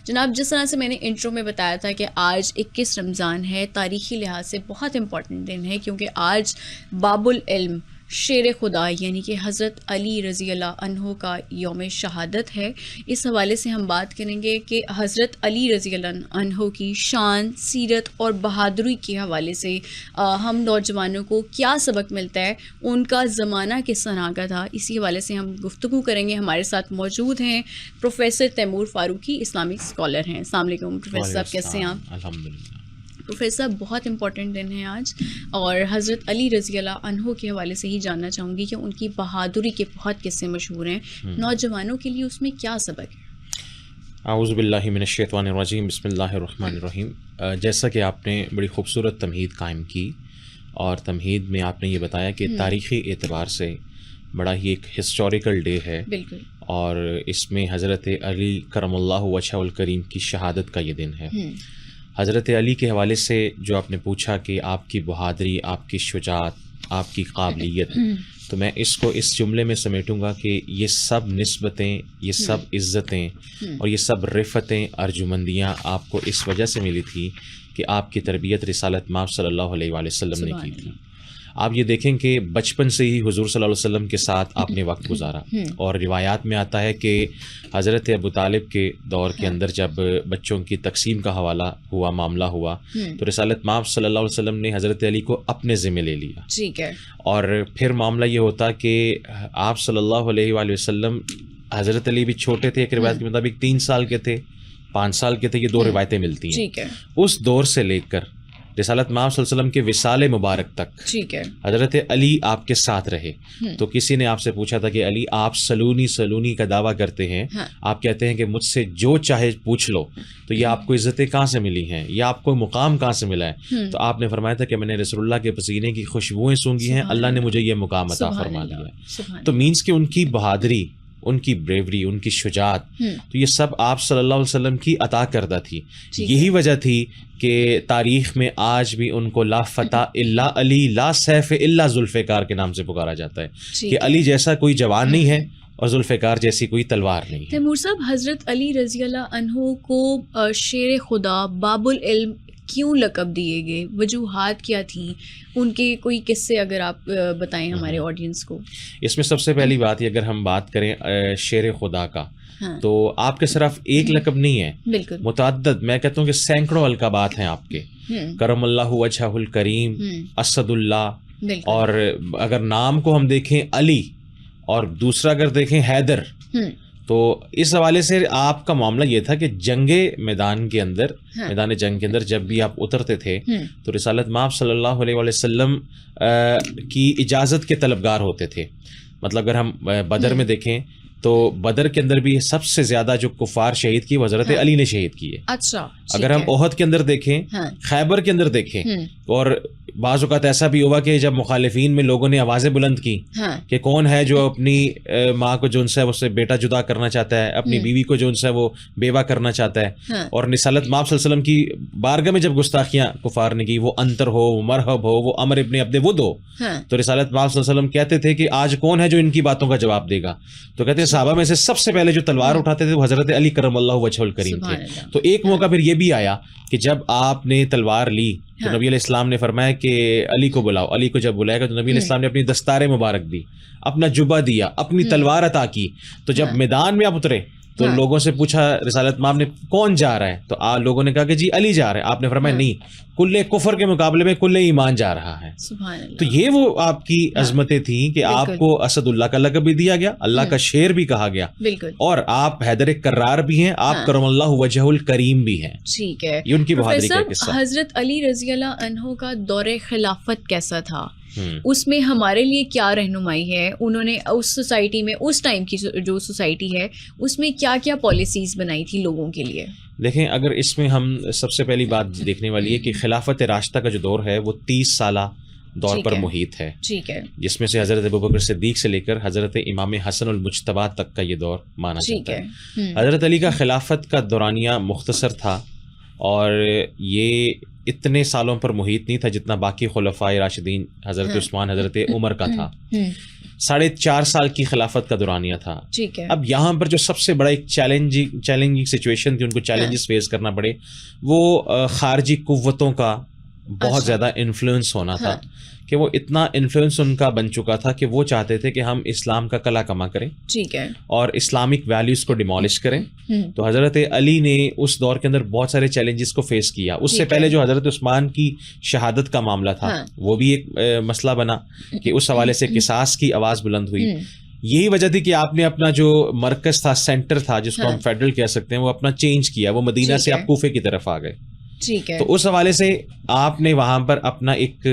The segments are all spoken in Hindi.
जनाब, जिस तरह से मैंने इंट्रो में बताया था कि आज 21 रमज़ान है, तारीख़ी लिहाज से बहुत इम्पॉर्टेंट दिन है क्योंकि आज बाबुल इल्म शेर खुदा यानी कि हज़रत अली रज़ी अल्लाह अन्हो का यौम शहादत है। इस हवाले से हम बात करेंगे कि हज़रत अली रज़ी अल्लाह अन्हो की शान, सीरत और बहादुरी के हवाले से हम नौजवानों को क्या सबक मिलता है, उनका ज़माना किस तरह का था, इसी हवाले से हम गुफ्तगू करेंगे। हमारे साथ मौजूद हैं professor Taimur Farooqui, Islamic scholar हैं। अस्सलाम वालेकुम प्रोफेसर साहब, कैसे हैं आप? अल्हम्दुलिल्लाह। प्रोफेसर साहब, बहुत इंपॉर्टेंट दिन है आज और हज़रत अली रज़ी अल्लाह अन्हो के हवाले से ही जानना चाहूँगी कि उनकी बहादुरी के बहुत किस्से मशहूर हैं, नौजवानों के लिए उसमें क्या सबक है? आऊज़ु बिल्लाहि मिनश शैतानिर रजीम, बिस्मिल्लाहिर रहमानिर रहीम। जैसा कि आपने बड़ी खूबसूरत तमहीद कायम की और तमहीद में आपने ये बताया कि तारीख़ी एतबार से बड़ा ही एक हिस्टोरिकल डे है। बिल्कुल। और इसमें हज़रत अली करमल्लाहु वजहुल करीम की शहादत का ये दिन है। हज़रत अली के हवाले से जो आपने पूछा कि आपकी बहादुरी, आपकी शुजाअत, आपकी काबिलियत, तो मैं इसको इस जुमले में समेटूंगा कि ये सब निस्बतें, ये सब इज़्ज़तें और ये सब रिफ़तें, अर्जुमंदियाँ आपको इस वजह से मिली थी कि आपकी तरबियत रिसालत माब सल्लल्लाहु अलैहि वसल्लम ने की थी। आप ये देखें कि बचपन से ही हुज़ूर सल्लल्लाहु अलैहि वसल्लम के साथ आपने वक्त गुजारा और रिवायात में आता है कि हज़रत अबू तालिब के दौर के अंदर जब बच्चों की तकसीम का हवाला हुआ, मामला हुआ, तो रिसालत माब सल्लल्लाहु अलैहि वसल्लम ने हज़रत अली को अपने ज़िम्मे ले लिया। ठीक है। और फिर मामला ये होता कि आप सल्लल्लाहु अलैहि वसल्लम, हज़रत अली भी छोटे थे, एक रिवायत के मुताबिक 3 साल के थे, 5 साल के थे, ये 2 रिवायतें मिलती हैं। ठीक है। उस दौर से लेकर रिसालत माब सल्लल्लाहु अलैहि वसल्लम के विसाले मुबारक तक, ठीक है, हज़रत अली आपके साथ रहे। तो किसी ने आपसे पूछा था कि अली आप सलूनी सलूनी का दावा करते हैं, हाँ। आप कहते हैं कि मुझसे जो चाहे पूछ लो, तो ये आपको इज़्ज़तें कहाँ से मिली हैं, या आपको मुकाम कहाँ से मिला है? तो आपने फरमाया था कि मैंने रसूलुल्लाह के पसीने की खुशबुएं सूंघी हैं, अल्लाह ने मुझे ये मुकाम अता फरमा दिया। तो मीन्स कि उनकी बहादुरी, उनकी ब्रेवरी, उनकी शुजाअत, तो ये सब आप सल्लल्लाहु अलैहि वसल्लम की अता करदा थी। यही वजह थी कि तारीख़ में आज भी उनको ला फता इल्ला अली, ला सैफ इल्ला जुल्फ़िकार के नाम से पुकारा जाता है कि अली जैसा कोई जवान नहीं है और जुल्फ़िकार जैसी कोई तलवार नहीं है। तैमूर साहब, हज़रत अली रज़ी अल्लाह अन्हो को शेर खुदा, बाबुल इल्म क्यों लक़ब दिए गए, वजूहात क्या थी, उनके कोई किस्से अगर आप बताएं हमारे ऑडियंस को? इसमें सबसे पहली बात ये, अगर हम बात करें शेर खुदा का, हाँ। तो आपके सिर्फ एक लक़ब नहीं है, बिल्कुल मुतअद्दिद, मैं कहता हूँ कि सैकड़ों अलक़ाबात हैं आपके। करमल्लाहु वजहुल करीम, असदुल्लाह, और अगर नाम को हम देखें अली और दूसरा अगर देखें हैदर, तो इस हवाले से आपका मामला ये था कि जंगे मैदान के अंदर, हाँ। मैदान जंग के अंदर जब भी आप उतरते थे तो रिसालत माब सल्लल्लाहु अलैहि वसल्लम की इजाज़त के तलबगार होते थे। मतलब अगर हम बदर में देखें तो बदर के अंदर भी सबसे ज्यादा जो कुफार शहीद किए, हज़रत हाँ। अली ने शहीद किए। अच्छा, अगर हम ओहद के अंदर देखें, हाँ। खैबर के अंदर देखें, और बाज़ औक़ात ऐसा भी हुआ कि जब मुखालिफिन में लोगों ने आवाज़ें बुलंद की, हाँ। कि कौन है जो अपनी माँ को जो उनसे उससे बेटा जुदा करना चाहता है, अपनी बीवी को जो उनसे वो बेवा करना चाहता है, हाँ। और रिसालत माब सल्लल्लाहु अलैहि वसल्लम की बारगाह में जब गुस्ताखियाँ कुफार ने की, वो अंतर हो, मरहब हो, वो अमर इब्न अब्द वुद हो, हाँ। तो रिसालत माब सल्लल्लाहु अलैहि वसल्लम कहते थे कि आज कौन है जो इनकी बातों का जवाब देगा? तो कहते हैं सहाबा में से सबसे पहले जो तलवार उठाते थे वो हज़रत अली करमल्लाहु वजहुल करीम थे। तो एक मौका फिर ये भी आया कि जब आपने तलवार ली तो नबी अलैहिस्सलाम ने फरमाया कि अली को बुलाओ। अली को जब बुलाएगा तो नबी अलैहिस्सलाम ने अपनी दस्तार मुबारक दी, अपना जुब्बा दिया, अपनी तलवार अता की। तो जब मैदान में आप उतरे तो लोगों से पूछा रिसालत माब ने कौन जा रहा है, तो लोगों ने कहा कि जी अली जा रहा है। आपने फरमाया नहीं, कुल्ले कुफर के मुकाबले में कुल्ले ईमान जा रहा है। तो ये वो आपकी अजमतें थी कि आपको असदुल्लाह का लक़ब भी दिया गया, अल्लाह का शेर भी कहा गया, और आप हैदर कर्रार भी हैं, आप करमल्लाहु वजहुल करीम भी हैं। ठीक है, ये उनकी बहादुरी का किस्सा। हज़रत अली रज़ी अल्लाह अन्हो का दौरे खिलाफत कैसा था, उसमें हमारे लिए क्या रहनुमाई है? उन्होंने उस सोसाइटी में, उस टाइम की जो सोसाइटी है उसमें क्या क्या पॉलिसीज़ बनाई थी लोगों के लिए? देखें, अगर इसमें हम सबसे पहली बात देखने वाली है कि खिलाफत राशिदा का जो दौर है वो 30 साला दौर पर मुहित है, ठीक है, जिसमें से हज़रत अबू बकर सिद्दीक से लेकर हज़रत इमाम हसन अल मुज्तबा तक का ये दौर माना जाता है। हज़रत अली का खिलाफत का दौरानिया मुख्तसर था और ये इतने सालों पर मुहित नहीं था जितना बाकी खुलफाए राशिदीन, हज़रत उस्मान, हज़रत उमर का था। 4.5 साल की खिलाफत का दौरानिया था। ठीक है। अब यहाँ पर जो सबसे बड़ा एक चैलेंजिंग सिचुएशन थी, उनको चैलेंजेस फेस करना पड़े, वो खारजी कुव्वतों का बहुत ज़्यादा इन्फ्लुएंस होना था कि वो इतना इन्फ्लुएंस उनका बन चुका था कि वो चाहते थे कि हम इस्लाम का कला कमा करें, ठीक है, और इस्लामिक वैल्यूज़ को डिमोलिश करें। तो हज़रत अली ने उस दौर के अंदर बहुत सारे चैलेंजेस को फेस किया। उससे पहले जो हज़रत उस्मान की शहादत का मामला था, वो भी एक मसला बना कि उस हवाले से किसास की आवाज़ बुलंद हुई। यही वजह थी कि आपने अपना जो मरकज़ था, सेंटर था, जिसको हम फेडरल कह सकते हैं, वो अपना चेंज किया। वो मदीना से आप कूफे की तरफ आ गए। ठीक है। तो उस हवाले से आपने वहाँ पर अपना एक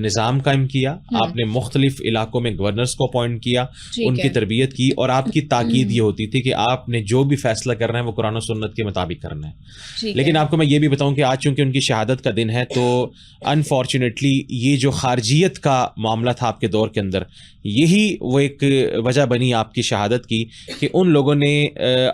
निज़ाम कायम किया, आपने मुख्तलिफ इलाकों में गवर्नर्स को अपॉइंट किया, उनकी तरबियत की, और आपकी ताकीद ये होती थी कि आपने जो भी फैसला करना है वो कुरान और सुन्नत के मुताबिक करना है। लेकिन आपको मैं ये भी बताऊं कि आज चूंकि उनकी शहादत का दिन है, तो अनफॉर्चुनेटली ये जो खारजियत का मामला था आपके दौर के अंदर, यही वो एक वजह बनी आपकी शहादत की कि उन लोगों ने,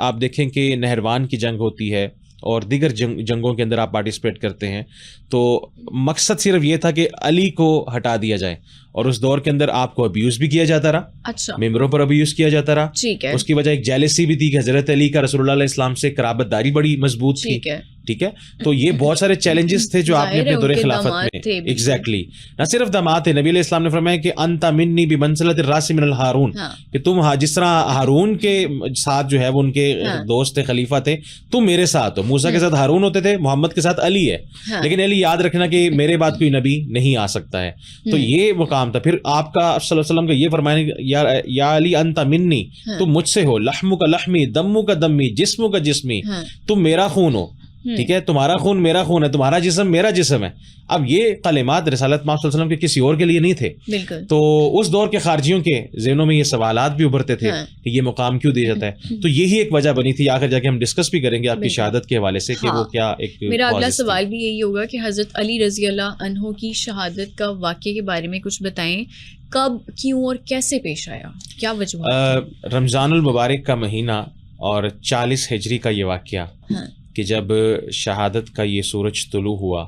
आप देखें कि नहरवान की जंग होती है और दीगर जंगों के अंदर आप पार्टिसिपेट करते हैं, तो मकसद सिर्फ ये था कि अली को हटा दिया जाए, और उस दौर के अंदर आपको अब्यूज़ भी किया जाता रहा। अच्छा। मेंबरों पर अब्यूज़ किया जाता रहा। ठीक है। उसकी वजह एक जेलसी भी थी कि हज़रत अली का रसूलुल्लाह इस्लाम से कराबतदारी बड़ी मजबूत थी। ठीक है। तो ये बहुत सारे चैलेंजेस थे जो आपने अपने दौरे खिलाफत में, एग्जैक्टली, न सिर्फ दामाद थे, नबी इस्लाम ने फरमाया कि अंता मिन्नी बिमंज़िलति रासी मिनल हारून, कि तुम जिस तरह हारून के साथ जो है वो उनके दोस्त थे, खलीफा थे, तुम मेरे साथ हो। मूसा के साथ हारून होते थे, मोहम्मद के साथ अली है, लेकिन अली याद रखना कि मेरे बाद कोई नबी नहीं आ सकता है। तो ये मुकाम था। फिर आपका सल्लल्लाहु अलैहि वसल्लम का ये फरमाया, या अली अंता मिन्नी, तुम मुझसे हो, लहमु का लहमी, दम्मु का दम्मी, जिस्मु का जिस्मी, तुम मेरा खून हो। ठीक है, तुम्हारा खून मेरा खून है, तुम्हारा जिस्म मेरा जिस्म है। अब ये कलिमात रिसालत सल्लल्लाहु अलैहि वसल्लम के किसी और के लिए नहीं थे। बिल्कुल। तो उस दौर के खारजियों के ज़हनों में ये सवालात भी उभरते थे कि ये मुकाम क्यों दिया जाता है। तो यही एक वजह बनी थी। आखिर जाके हम डिस्कस भी करेंगे आपकी शहादत के हवाले से कि वो क्या एक, मेरा अगला सवाल भी यही होगा कि हज़रत अली रज़ी अल्लाह अन्हु की शहादत का वाक़ये के बारे में कुछ बताएं। कब, क्यों और कैसे पेश आया, क्या वजह? रमज़ानुल मुबारक का महीना और 40 हिजरी का ये वाक़या कि जब शहादत का ये सूरज तुलू हुआ,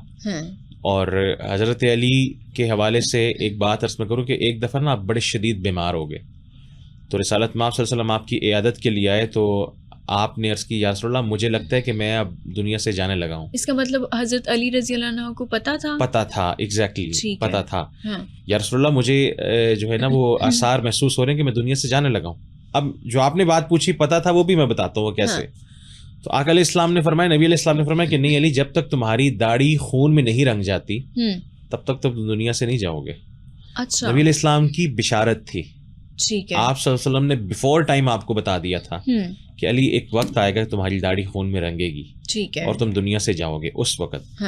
और हज़रत अली के हवाले से एक बात अर्ज़ में करूँ कि एक दफ़ा ना आप बड़े शदीद बीमार हो गए, तो रिसालत सल्लल्लाहु अलैहि वसल्लम आपकी इयादत के लिए आए। तो आपने अर्ज़ की, या रसूलल्लाह, मुझे लगता है कि मैं अब दुनिया से जाने लगा हूँ। इसका मतलब हज़रत अली रज़ी अल्लाह अन्हु को पता था? पता था, एग्जैक्टली पता था। या रसूलल्लाह, मुझे जो है ना वो आसार महसूस हो रहे हैं कि मैं दुनिया से जाने लगा हूँ। अब जो आपने बात पूछी, पता था, वो भी मैं बताता हूँ कैसे। तो आका अलैहि इस्लाम ने फरमाया, नबी अलैहि इस्लाम ने फरमाया कि नहीं अली, जब तक तुम्हारी दाढ़ी खून में नहीं रंग जाती तब तक तुम दुनिया से नहीं जाओगे। अच्छा। नबी अलैहि इस्लाम की बिशारत थी। ठीक है। आप सल्लल्लाहु अलैहि वसल्लम ने बिफोर टाइम आपको बता दिया था कि अली, एक वक्त आएगा तुम्हारी दाढ़ी खून में रंगेगी, ठीक है, और तुम दुनिया से जाओगे उस वक्त।